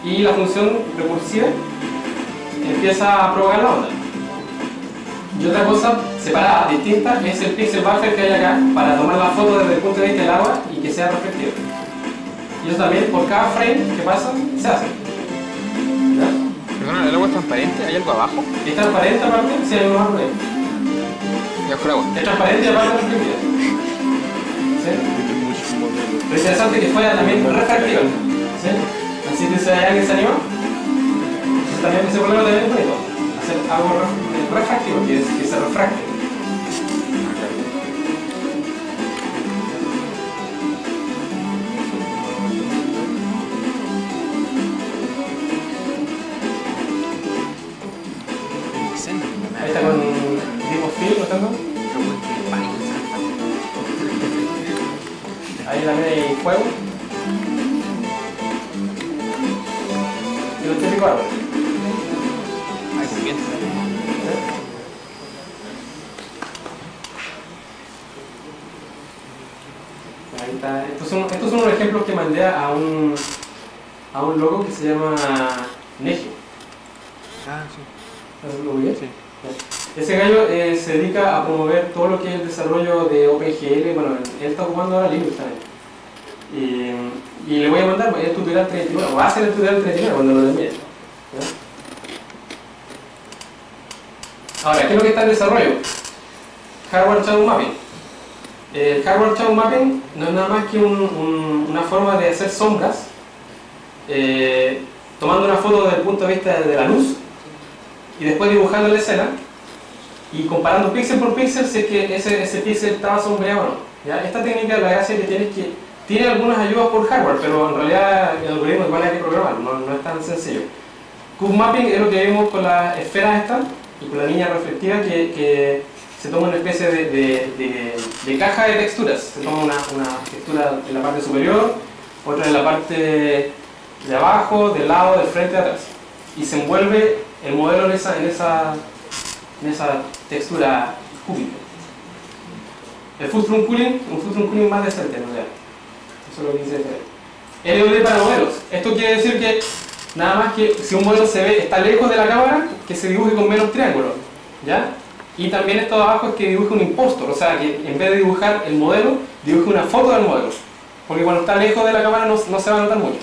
y la función recursiva empieza a propagar la onda. Y otra cosa separada, distinta, es el pixel buffer que hay acá para tomar la foto desde el punto de vista del agua y que sea reflectiva. Y eso también, por cada frame que pasa, se hace. ¿Ya? Perdona, ¿el agua es transparente? ¿Hay algo abajo? ¿Es transparente aparte? Sí, hay unos árboles. Y abajo el agua. Es transparente y aparte reflectiva. ¿Sí? Muchísimo menos. Lo interesante es que fuera también refractiva. ¿Sí? Así que si hay alguien que se anima, también ese problema también es bonito. Hacer algo refractivo, que se refracte. Ahí está con Deep of Field, ¿no está? Ahí también hay fuego. Y los típicos árboles. Ay, muy bien. Ahí está. Estos son unos ejemplos que mandé a un loco que se llama Negio. Ah, sí. ¿Lo vi? Sí. Ese gallo se dedica a promover todo lo que es el desarrollo de OpenGL. Bueno, él está ocupando ahora Linux también. Y le voy a mandar el tutorial 39, o va a hacer el tutorial 39 cuando lo termine. ¿Ya? Ahora, ¿qué es lo que está en desarrollo? Hardware Shadow Mapping. El Hardware Shadow Mapping no es nada más que una forma de hacer sombras tomando una foto desde el punto de vista de la luz y después dibujando la escena y comparando píxel por píxel si es que ese píxel estaba sombreado o no. ¿Ya? Esta técnica la gracia que tiene algunas ayudas por hardware, pero en realidad el algoritmo igual hay que programarlo, no es tan sencillo. Cube Mapping es lo que vimos con las esferas estas y con la línea reflectiva que se toma una especie de caja de texturas. Se toma una textura en la parte superior, otra en la parte de abajo, del lado, del frente, de atrás. Y se envuelve el modelo en esa textura cúbica. El Footprint Cooling, un Footprint Cooling más decente en realidad. Eso es lo que dice LOD para modelos. Esto quiere decir que nada más que si un modelo está lejos de la cámara, que se dibuje con menos triángulos. ¿Ya? Y también esto de abajo es que dibuje un impostor, o sea que en vez de dibujar el modelo, dibuje una foto del modelo. Porque cuando está lejos de la cámara no se va a notar mucho.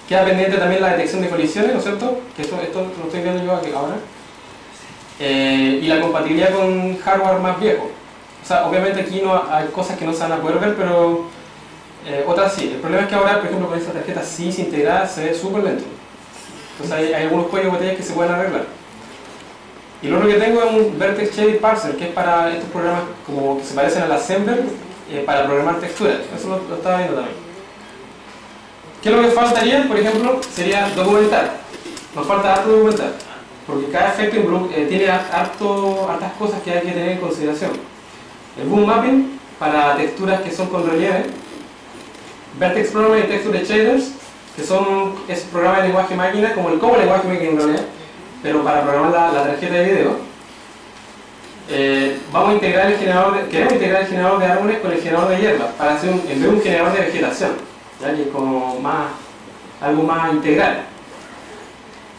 Queda pendiente también la detección de colisiones, ¿no es cierto? Que esto lo estoy viendo yo aquí ahora. Y la compatibilidad con hardware más viejo. O sea, obviamente aquí no hay cosas que no se van a poder ver, pero otras sí. El problema es que ahora, por ejemplo, con esta tarjeta SIS integrada se ve súper lento. Entonces hay algunos cuellos de botella que se pueden arreglar. Y lo otro que tengo es un Vertex Shaded Parser, que es para estos programas como que se parecen al Assembler para programar texturas. Eso lo estaba viendo también. ¿Qué es lo que faltaría? Por ejemplo, sería documentar. Nos falta harto documentar, porque cada efecto tiene hartas cosas que hay que tener en consideración. El Boom Mapping para texturas que son con relieve, Vertex Programming y Texture Shaders, que es programa de lenguaje máquina, como el Cobo lenguaje máquina en realidad, pero para programar la tarjeta de video. Vamos a integrar queremos integrar el generador de árboles con el generador de hierbas para hacer en vez de un generador de vegetación, ¿ya? Que es como algo más integral.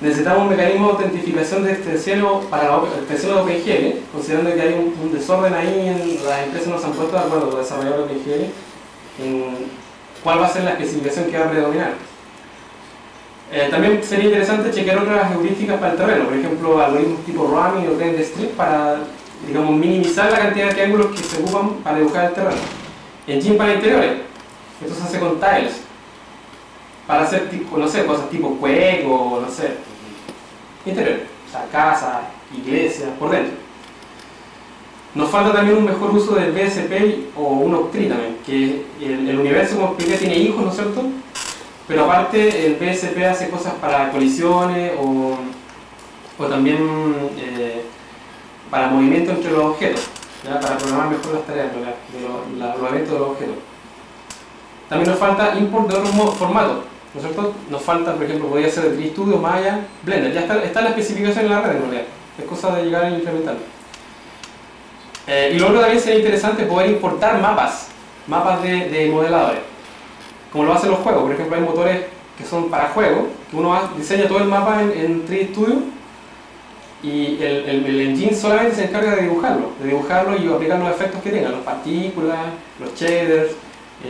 Necesitamos un mecanismo de autentificación de extensión para la extensión de OpenGL, considerando que hay un desorden ahí, las empresas no se han puesto de acuerdo, los desarrolladores de OpenGL, en cuál va a ser la especificación que va a predominar. También sería interesante chequear otras heurísticas para el terreno, por ejemplo, algoritmos tipo Roaming o TenDStrip para digamos, minimizar la cantidad de triángulos que se ocupan para dibujar el terreno. Engine para interiores, esto se hace con tiles, para hacer, tipo, no sé, cosas tipo juego, no sé, interiores, o sea, casas, iglesias, por dentro. Nos falta también un mejor uso del BSP o un Octree también, que el universo, como expliqué, tiene hijos, ¿no es cierto? Pero aparte el BSP hace cosas para colisiones o también para movimiento entre los objetos, ¿ya? Para programar mejor las tareas de los eventos de los objetos. También nos falta import de otros formatos, ¿no es cierto? Nos falta, por ejemplo, podría ser de Studio, Maya, Blender. Ya está la especificación en la red en realidad, es cosa de llegar a implementarlo. Y luego también sería interesante poder importar mapas de modeladores, como lo hacen los juegos. Por ejemplo, hay motores que son para juegos, que uno diseña todo el mapa en 3D Studio y el engine solamente se encarga de dibujarlo y aplicar los efectos que tengan, las partículas, los shaders,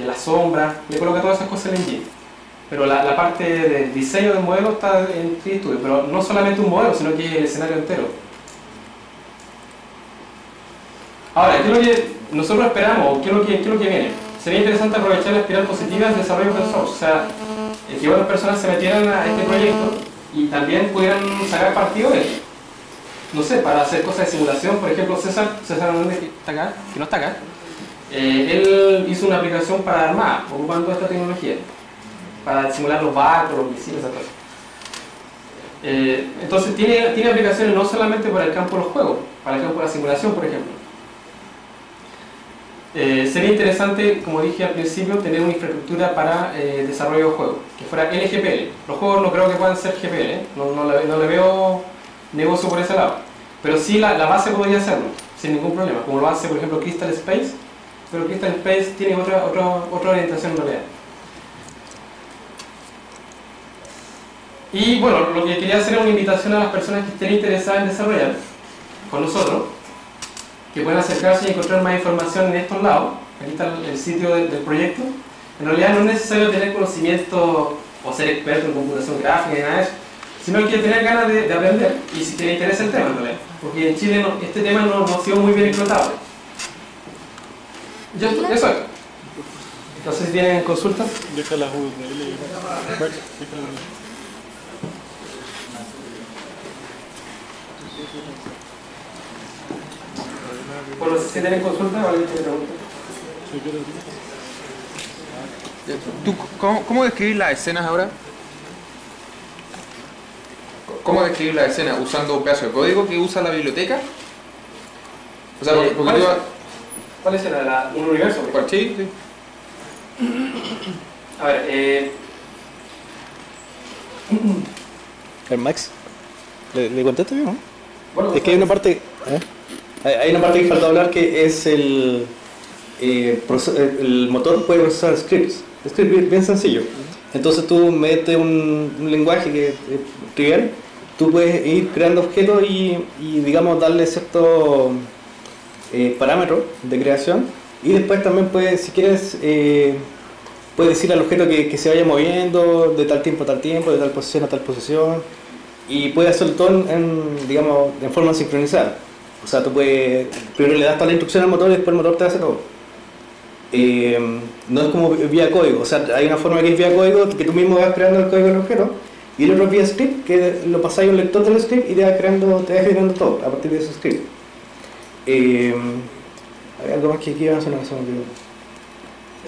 las sombras, le coloca todas esas cosas en el engine. Pero la parte de diseño del modelo está en 3D Studio, pero no solamente un modelo, sino que el escenario entero. Ahora, ¿qué es lo que nosotros esperamos? ¿Qué es lo que viene? Sería interesante aprovechar la espiral positiva del desarrollo open source, o sea, que otras personas se metieran a este proyecto y también pudieran sacar partido de él. No sé, para hacer cosas de simulación, por ejemplo, César Hernández, que está acá, que no está acá, él hizo una aplicación para Armada, ocupando esta tecnología, para simular los barcos, los misiles, etc. Entonces tiene aplicaciones no solamente para el campo de los juegos, para el campo de la simulación, por ejemplo. Sería interesante, como dije al principio, tener una infraestructura para desarrollo de juegos, que fuera LGPL. Los juegos no creo que puedan ser GPL, no le veo negocio por ese lado. Pero sí la base podría hacerlo, sin ningún problema, como lo hace por ejemplo Crystal Space, pero Crystal Space tiene otra orientación en realidad. Y bueno, lo que quería hacer es una invitación a las personas que estén interesadas en desarrollar con nosotros, que pueden acercarse y encontrar más información en estos lados. Aquí está el sitio del proyecto. En realidad no es necesario tener conocimiento o ser experto en computación gráfica ni nada de eso, sino que tener ganas de aprender y si te interesa el tema en realidad, porque en Chile este tema no ha sido muy bien explotado. Eso es. No sé si tienen consultas. Deja las URL. Bueno, si tienen consultas, alguien tiene preguntas. ¿Tú cómo describir las escenas ahora? ¿Cómo describir las escenas? ¿Usando un pedazo de código que usa la biblioteca? O sea, ¿Cuál es un universo? Sí, sí. A ver, El Max, ¿le contesto yo, no? bueno, Es que hay una parte, hay una parte que falta hablar, que es el motor puede procesar scripts bien sencillo. Entonces tú metes un lenguaje que es trivial, tú puedes ir creando objetos y digamos darle ciertos parámetros de creación, y después también puedes, si quieres, puedes decirle al objeto que se vaya moviendo de tal tiempo a tal tiempo, de tal posición a tal posición, y puedes hacerlo todo digamos, en forma sincronizada. O sea, tú puedes, primero le das toda la instrucción al motor y después el motor te hace todo. No es como vía código, o sea, hay una forma que es vía código, que tú mismo vas creando el código del objeto, y el otro es vía script, que lo pasáis a un lector del script y te vas generando todo a partir de ese script. Hay algo más que aquí vamos a hacer.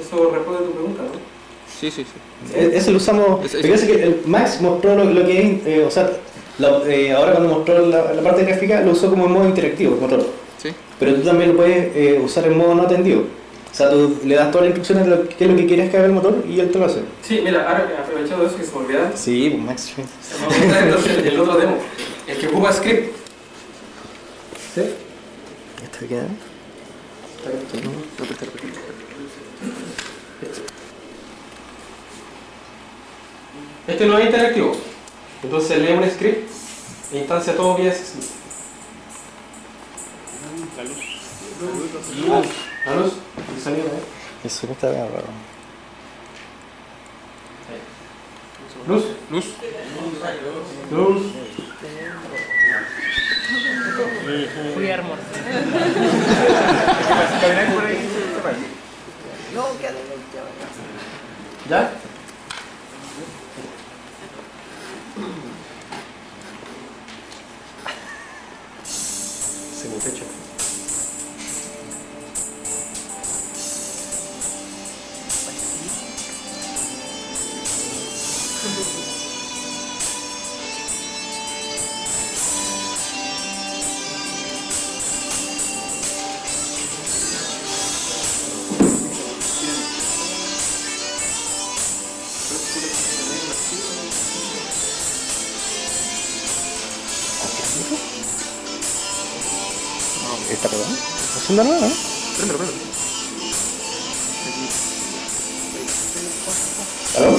Eso responde a tu pregunta, ¿no? Sí. Ese lo usamos. Me parece que el Max mostró lo que es, o sea, ahora cuando mostró la parte gráfica lo usó como en modo interactivo, el motor. Sí. Pero tú también lo puedes usar en modo no atendido. O sea, tú le das todas las instrucciones de qué es lo que quieres que haga el motor y él te lo hace. Sí, mira, ahora aprovechando eso que se me olvidaba, Sí, pues Max. vamos a mostrar entonces el otro demo, el que ocupa script. ¿Sí? ¿Esto queda? Este no es interactivo, entonces lee un script e instancia todo vía ese script. La luz, el sonido, Eso no está bien raro. Luz. Luz. Luz. Fui a almorzar. Camináis por ahí. No, quédate. ¿Ya? Se me pecho. ¿Está pegado? ¿Haciendo nada? Préndelo. ¿Aló?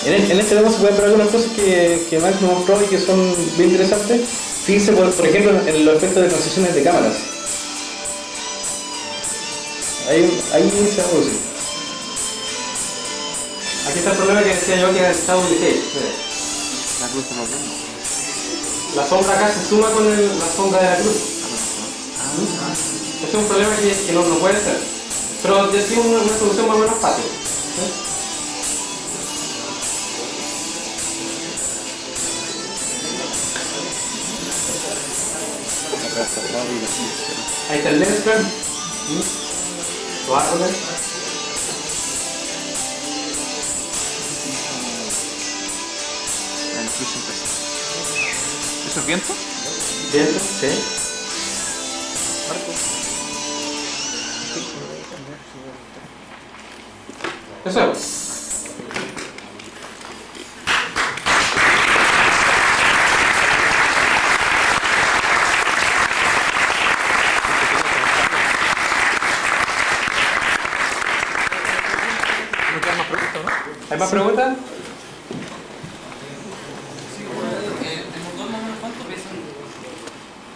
En este demo se pueden ver algunas cosas que Max nos mostró y que son bien interesantes. Fíjense, por ejemplo, en los efectos de transiciones de cámaras. Ahí se va a producir. Aquí está el problema que decía yo que era el Shadow Decay. La cruz está moviendo. La sombra acá se suma con la sombra de la cruz. Este es un problema que no puede ser. Pero ya tiene una solución más o menos fácil. Ahí está el lens flare. Los árboles. ¿Eso es viento? Viento, sí. Eso es. ¿Hay más preguntas?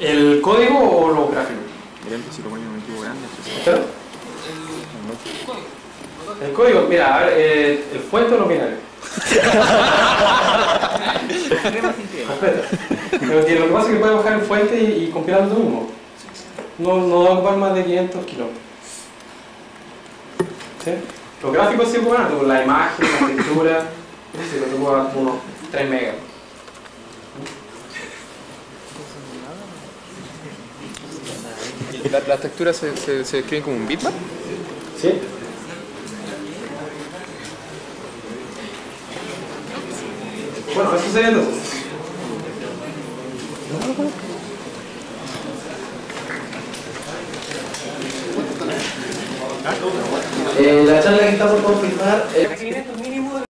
¿El código o los gráficos? Miren, si lo ponen en un equipo grande. ¿Espera? El código, mira, a ver, el fuente o los binarios. Respeta. Pero lo que pasa es que puedes bajar el fuente y compilarlo tú mismo. No va a ocupar más de 500 kilómetros. ¿Sí? Los gráficos sí ocupan, la imagen, la textura, sí, lo ocupa unos 3 megas. ¿Las texturas se escriben como un bitmap? ¿Sí? Bueno, eso sería entonces. La charla que está por confirmar...